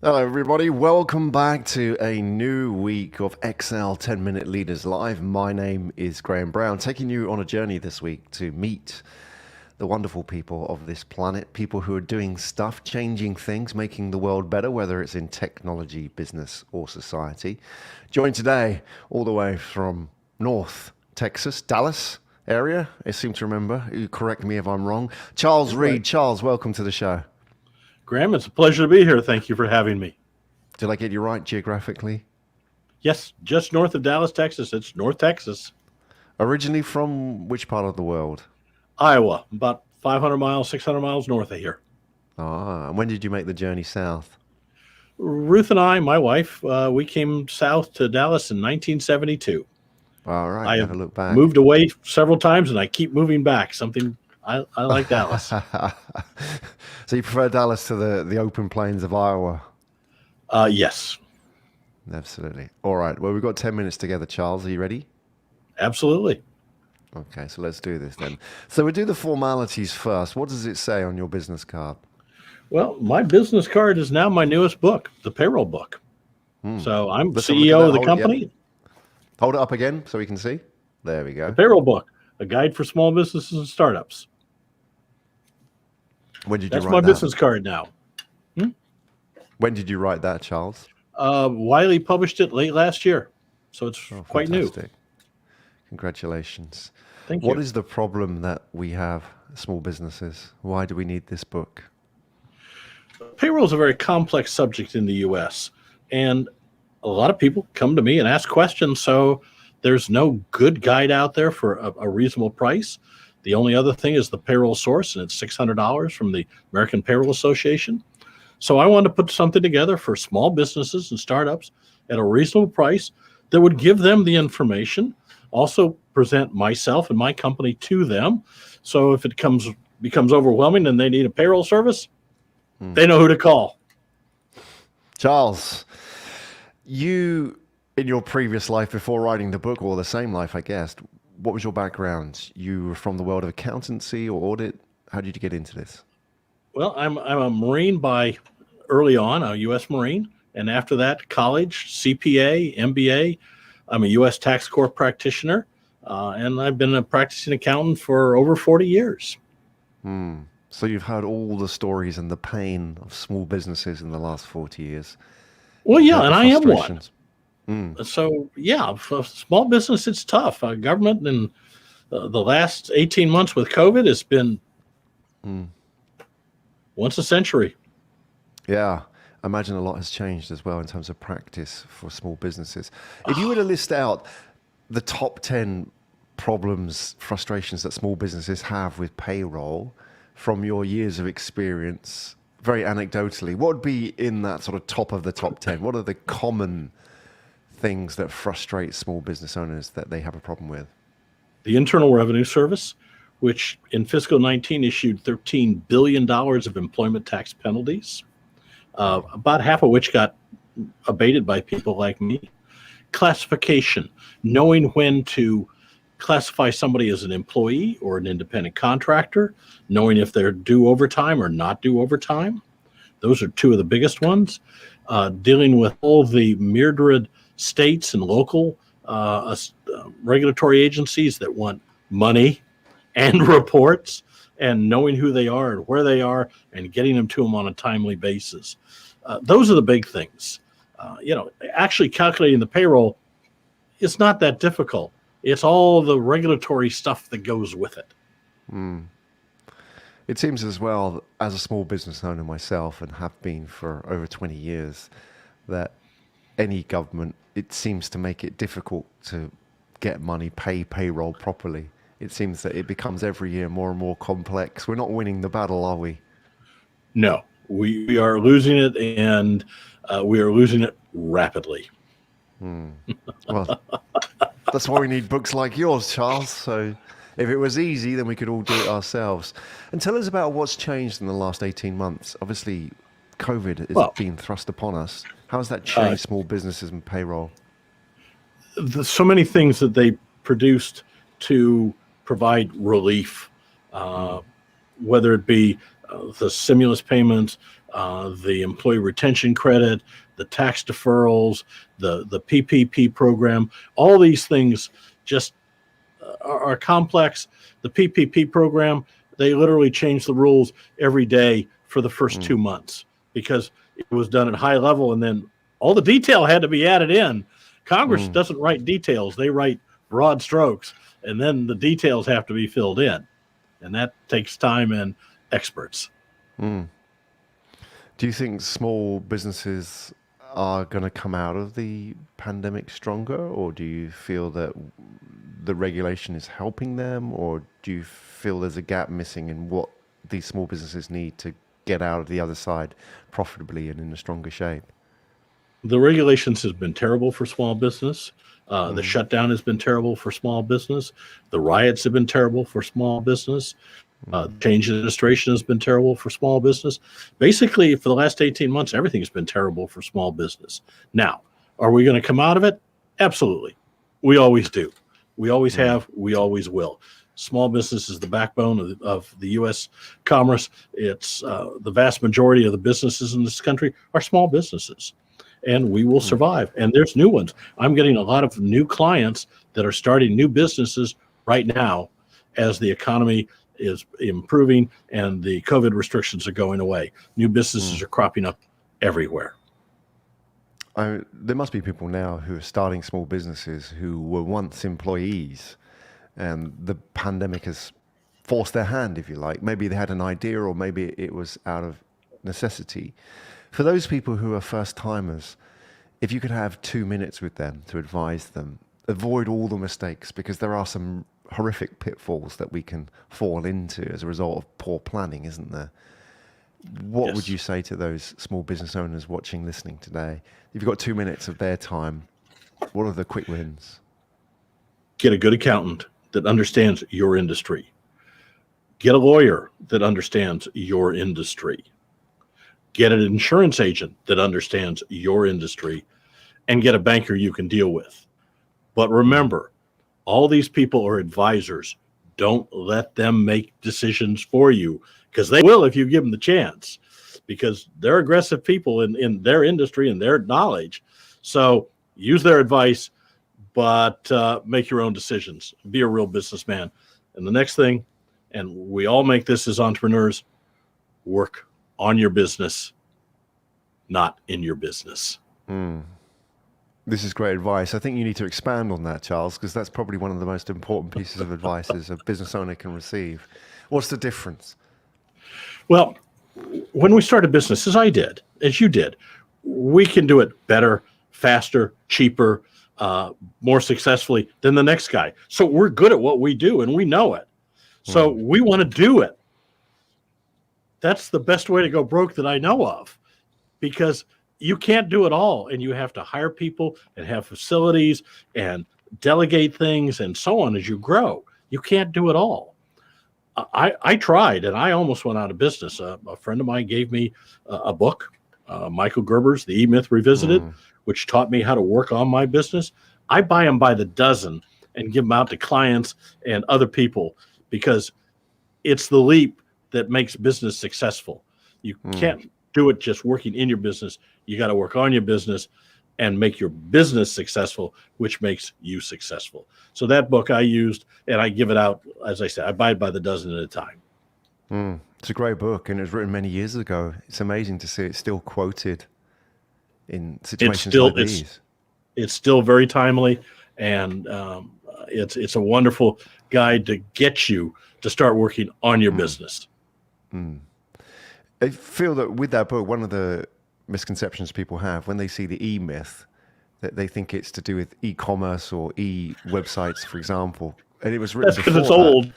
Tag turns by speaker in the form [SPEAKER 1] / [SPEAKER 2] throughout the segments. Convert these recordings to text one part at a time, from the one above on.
[SPEAKER 1] Hello, everybody. Welcome back to a new week of Excel 10 Minute Leaders Live. My name is Graham Brown, taking you on a journey this week to meet the wonderful people of this planet, people who are doing stuff, changing things, making the world better, whether it's in technology, business, or society. Joined today all the way from North Texas, Dallas area, I seem to remember. You correct me if I'm wrong. Charles Reed. Charles, welcome to the show.
[SPEAKER 2] Graham, it's a pleasure to be here. Thank you for having me.
[SPEAKER 1] Did I get you right geographically?
[SPEAKER 2] Yes, just north of Dallas, Texas. It's North Texas.
[SPEAKER 1] Originally from which part of the world?
[SPEAKER 2] Iowa, about 500 miles, 600 miles north of here.
[SPEAKER 1] Ah, and when did you make the journey south?
[SPEAKER 2] Ruth and I, my wife, we came south to Dallas in 1972.
[SPEAKER 1] All right,
[SPEAKER 2] I
[SPEAKER 1] never
[SPEAKER 2] have
[SPEAKER 1] look back.
[SPEAKER 2] moved away several times, and I keep moving back. I like Dallas.
[SPEAKER 1] So you prefer Dallas to the open plains of Iowa?
[SPEAKER 2] Yes,
[SPEAKER 1] Absolutely. All right, well, we've got 10 minutes together, Charles. Are you ready?
[SPEAKER 2] absolutely.
[SPEAKER 1] Okay, so let's do this then. So we'll do the formalities first. What does it say on your business card?
[SPEAKER 2] Well, my business card is now my newest book, the payroll book. So I'm
[SPEAKER 1] Let's have a look at
[SPEAKER 2] CEO of
[SPEAKER 1] that.
[SPEAKER 2] the company.
[SPEAKER 1] Hold it up again so we can see. There we go.
[SPEAKER 2] The payroll book, a guide for small businesses and startups.
[SPEAKER 1] When did you
[SPEAKER 2] That's
[SPEAKER 1] write
[SPEAKER 2] my
[SPEAKER 1] that?
[SPEAKER 2] business card now.
[SPEAKER 1] When did you write that, Charles?
[SPEAKER 2] Wiley published it late last year, so it's
[SPEAKER 1] Oh,
[SPEAKER 2] quite new.
[SPEAKER 1] fantastic. Congratulations.
[SPEAKER 2] Thank
[SPEAKER 1] What
[SPEAKER 2] you.
[SPEAKER 1] is the problem that we have, small businesses? Why do we need this book?
[SPEAKER 2] Payroll is a very complex subject in the U.S., and a lot of people come to me and ask questions, so there's no good guide out there for a reasonable price. The only other thing is the payroll source, and it's $600 from the American Payroll Association. So I wanted to put something together for small businesses and startups at a reasonable price that would give them the information, also present myself and my company to them. So if it becomes overwhelming and they need a payroll service, they know who to call.
[SPEAKER 1] Charles, you, in your previous life before writing the book, or the same life, I guess, what was your background? You were from the world of accountancy or audit? How did you get into this?
[SPEAKER 2] Well, I'm a Marine by early on, a U.S. Marine, and after that, college, CPA, MBA. I'm a U.S. Tax Corp practitioner, and I've been a practicing accountant for over 40 years.
[SPEAKER 1] So you've heard all the stories and the pain of small businesses in the last 40 years.
[SPEAKER 2] Well, yeah,
[SPEAKER 1] Heard the
[SPEAKER 2] and I am one.
[SPEAKER 1] frustrations.
[SPEAKER 2] So, yeah, for small business, it's tough. Government in the last 18 months with COVID has been once a century.
[SPEAKER 1] Yeah, I imagine a lot has changed as well in terms of practice for small businesses. If you were to list out the top 10 problems, frustrations that small businesses have with payroll from your years of experience, very anecdotally, what would be in that sort of top of the top 10? What are the common things that frustrate small business owners that they have a problem with?
[SPEAKER 2] The Internal Revenue Service, which in fiscal 19 issued $13 billion of employment tax penalties, about half of which got abated by people like me. Classification, knowing when to classify somebody as an employee or an independent contractor, knowing if they're due overtime or not due overtime. Those are two of the biggest ones. Dealing with all the myriad states and local regulatory agencies that want money and reports, and knowing who they are and where they are and getting them to them on a timely basis. Those are the big things. Actually calculating the payroll is not that difficult. It's all the regulatory stuff that goes with it.
[SPEAKER 1] It seems as well, as a small business owner myself and have been for over 20 years, that any government, it seems to make it difficult to get money, pay payroll properly. It seems that it becomes every year more and more complex. We're not winning the battle, are we?
[SPEAKER 2] No, we are losing it, and we are losing it rapidly.
[SPEAKER 1] Well, that's why we need books like yours, Charles. So if it was easy, then we could all do it ourselves. And tell us about what's changed in the last 18 months. Obviously, COVID has been thrust upon us. How has that changed small businesses and payroll?
[SPEAKER 2] There's so many things that they produced to provide relief, whether it be the stimulus payments, the employee retention credit, the tax deferrals, the PPP program. All these things just are complex. The PPP program, they literally change the rules every day for the first 2 months because it was done at high level, and then all the detail had to be added in. Congress doesn't write details. They write broad strokes, and then the details have to be filled in, and that takes time and experts.
[SPEAKER 1] Do you think small businesses are going to come out of the pandemic stronger, or do you feel that the regulation is helping them, or do you feel there's a gap missing in what these small businesses need to get out of the other side profitably and in a stronger shape?
[SPEAKER 2] The regulations has been terrible for small business. The shutdown has been terrible for small business. The riots have been terrible for small business. Change in administration has been terrible for small business. Basically, for the last 18 months, everything has been terrible for small business. Now, are we going to come out of it? Absolutely. We always do. We always have. We always will. Small business is the backbone of the U.S. commerce. It's the vast majority of the businesses in this country are small businesses, and we will survive. And there's new ones. I'm getting a lot of new clients that are starting new businesses right now as the economy is improving and the COVID restrictions are going away. New businesses are cropping up everywhere.
[SPEAKER 1] There must be people now who are starting small businesses who were once employees, and the pandemic has forced their hand, if you like. Maybe they had an idea, or maybe it was out of necessity. For those people who are first timers, if you could have 2 minutes with them to advise them, avoid all the mistakes, because there are some horrific pitfalls that we can fall into as a result of poor planning, isn't there? What would you say to those small business owners watching, listening today? If you've got 2 minutes of their time, what are the quick wins?
[SPEAKER 2] Get a good accountant that understands your industry. Get a lawyer that understands your industry. Get an insurance agent that understands your industry, and get a banker you can deal with. But remember, all these people are advisors. Don't let them make decisions for you, because they will if you give them the chance, because they're aggressive people in their industry and their knowledge. So use their advice, but make your own decisions. Be a real businessman. And the next thing, and we all make this as entrepreneurs, work on your business, not in your business.
[SPEAKER 1] This is great advice. I think you need to expand on that, Charles, because that's probably one of the most important pieces of advice as a business owner can receive. What's the difference?
[SPEAKER 2] Well, when we start a business, as I did, as you did, we can do it better, faster, cheaper, more successfully than the next guy. So we're good at what we do, and we know it. So we want to do it. That's the best way to go broke that I know of, because you can't do it all, and you have to hire people and have facilities and delegate things and so on as you grow. You can't do it all. I tried, and I almost went out of business. A friend of mine gave me a book, Michael Gerber's The E-Myth Revisited, which taught me how to work on my business. I buy them by the dozen and give them out to clients and other people, because it's the leap that makes business successful. You can't do it just working in your business. You got to work on your business and make your business successful, which makes you successful. So that book I used, and I give it out, as I said, I buy it by the dozen at a time.
[SPEAKER 1] It's a great book, and it was written many years ago. It's amazing to see it still quoted in situations like these.
[SPEAKER 2] It's still very timely, and it's a wonderful guide to get you to start working on your business.
[SPEAKER 1] I feel that with that book, one of the misconceptions people have when they see the E-Myth, that they think it's to do with e-commerce or e-websites, for example. And it was written
[SPEAKER 2] That's because it's
[SPEAKER 1] that.
[SPEAKER 2] old.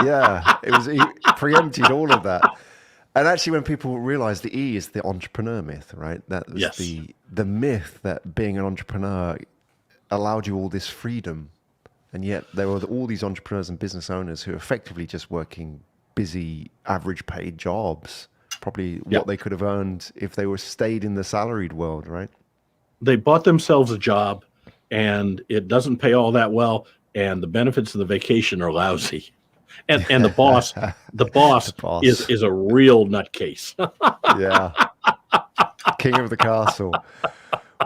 [SPEAKER 1] Yeah, it preempted all of that. And actually, when people realize the E is the entrepreneur myth, right? That was the myth that being an entrepreneur allowed you all this freedom. And yet there were all these entrepreneurs and business owners who are effectively just working busy, average paid jobs, probably what they could have earned if they were stayed in the salaried world, right?
[SPEAKER 2] They bought themselves a job, and it doesn't pay all that well, and the benefits of the vacation are lousy. And the boss is a real nutcase.
[SPEAKER 1] King of the castle.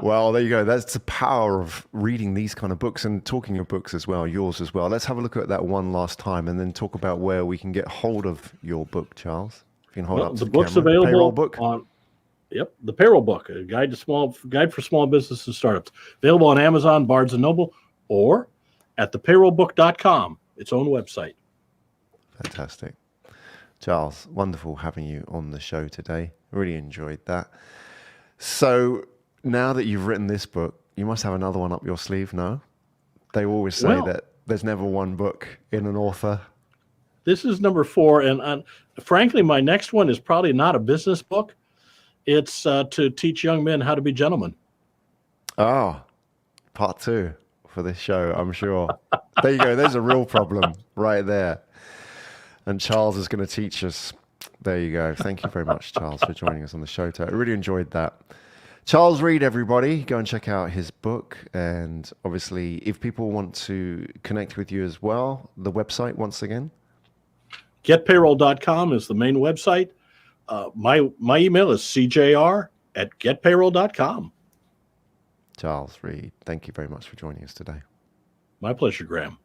[SPEAKER 1] Well, there you go. That's the power of reading these kind of books and talking of books as well, yours as well. Let's have a look at that one last time and then talk about where we can get hold of your book, Charles. If you can hold up to
[SPEAKER 2] The book's
[SPEAKER 1] camera.
[SPEAKER 2] available
[SPEAKER 1] Payroll book.
[SPEAKER 2] on the Payroll Book, a guide for small business and startups. Available on Amazon, Barnes and Noble, or at thepayrollbook.com, its own website.
[SPEAKER 1] Fantastic. Charles, wonderful having you on the show today. Really enjoyed that. So now that you've written this book, you must have another one up your sleeve, no? They always say that there's never one book in an author.
[SPEAKER 2] This is number 4, and frankly, my next one is probably not a business book. It's to teach young men how to be gentlemen.
[SPEAKER 1] Oh, part 2 for this show, I'm sure. There you go. There's a real problem right there. And Charles is going to teach us. There you go. Thank you very much, Charles, for joining us on the show today. I really enjoyed that. Charles Reid, everybody, go and check out his book. And obviously, if people want to connect with you as well, the website, once again.
[SPEAKER 2] GetPayroll.com is the main website. My email is cjr@getpayroll.com.
[SPEAKER 1] Charles Reid, thank you very much for joining us today.
[SPEAKER 2] My pleasure, Graham.